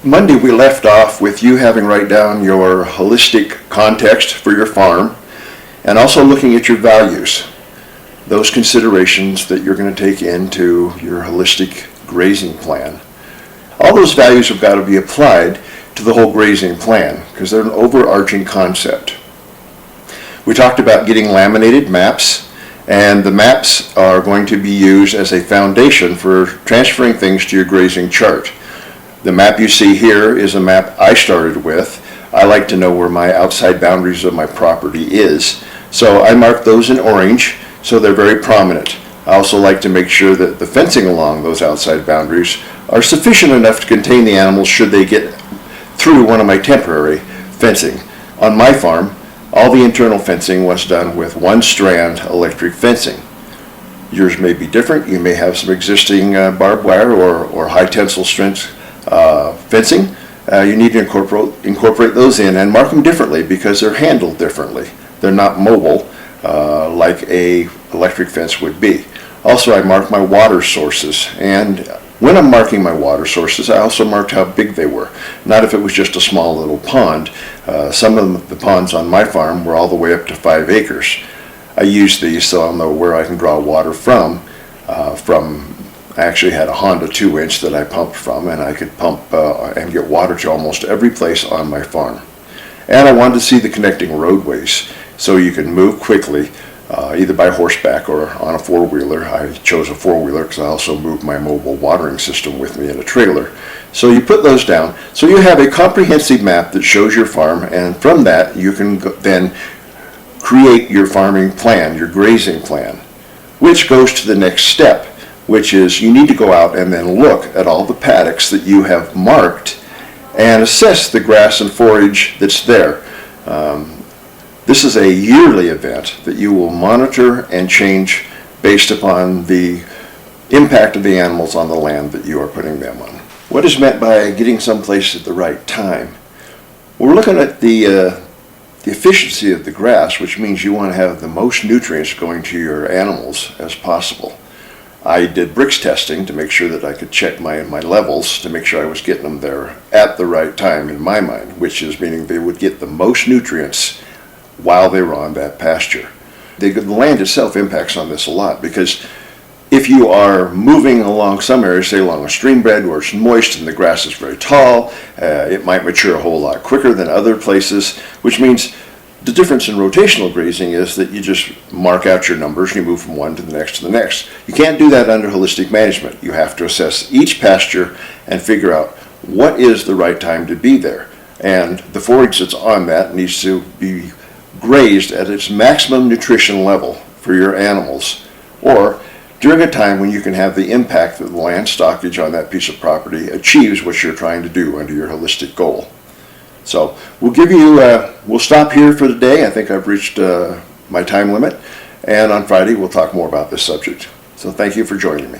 Monday we left off with you having write down your holistic context for your farm and also looking at your values, those considerations that you're going to take into your holistic grazing plan. All those values have got to be applied to the whole grazing plan because they're an overarching concept. We talked about getting laminated maps, and the maps are going to be used as a foundation for transferring things to your grazing chart. The map you see here is a map I started with. I like to know where my outside boundaries of my property is, so I mark those in orange so they're very prominent. I also like to make sure that the fencing along those outside boundaries are sufficient enough to contain the animals should they get through one of my temporary fencing. On my farm, all the internal fencing was done with one strand electric fencing. Yours may be different. You may have some existing barbed wire or high tensile strength fencing. You need to incorporate those in and mark them differently because they're handled differently. They're not mobile like a electric fence would be. Also, I mark my water sources, and when I'm marking my water sources, I also marked how big they were. Not if it was just a small little pond. Some of the ponds on my farm were all the way up to 5 acres. I use these so I'll know where I can draw water from. I actually had a Honda 2-inch that I pumped from, and I could pump and get water to almost every place on my farm. And I wanted to see the connecting roadways so you can move quickly, either by horseback or on a four-wheeler. I chose a four-wheeler because I also moved my mobile watering system with me in a trailer. So you put those down. So you have a comprehensive map that shows your farm, and from that you can then create your farming plan, your grazing plan, which goes to the next step, which is you need to go out and then look at all the paddocks that you have marked and assess the grass and forage that's there. This is a yearly event that you will monitor and change based upon the impact of the animals on the land that you are putting them on. What is meant by getting someplace at the right time? We're looking at the efficiency of the grass, which means you want to have the most nutrients going to your animals as possible. I did bricks testing to make sure that I could check my levels to make sure I was getting them there at the right time in my mind, which is meaning they would get the most nutrients while they were on that pasture. The land itself impacts on this a lot because if you are moving along some areas, say along a stream bed where it's moist and the grass is very tall, it might mature a whole lot quicker than other places, which means the difference in rotational grazing is that you just mark out your numbers and you move from one to the next to the next. You can't do that under holistic management. You have to assess each pasture and figure out what is the right time to be there. And the forage that's on that needs to be grazed at its maximum nutrition level for your animals, or during a time when you can have the impact that the land stockage on that piece of property achieves what you're trying to do under your holistic goal. So we'll stop here for today. I think I've reached my time limit, and on Friday we'll talk more about this subject. So thank you for joining me.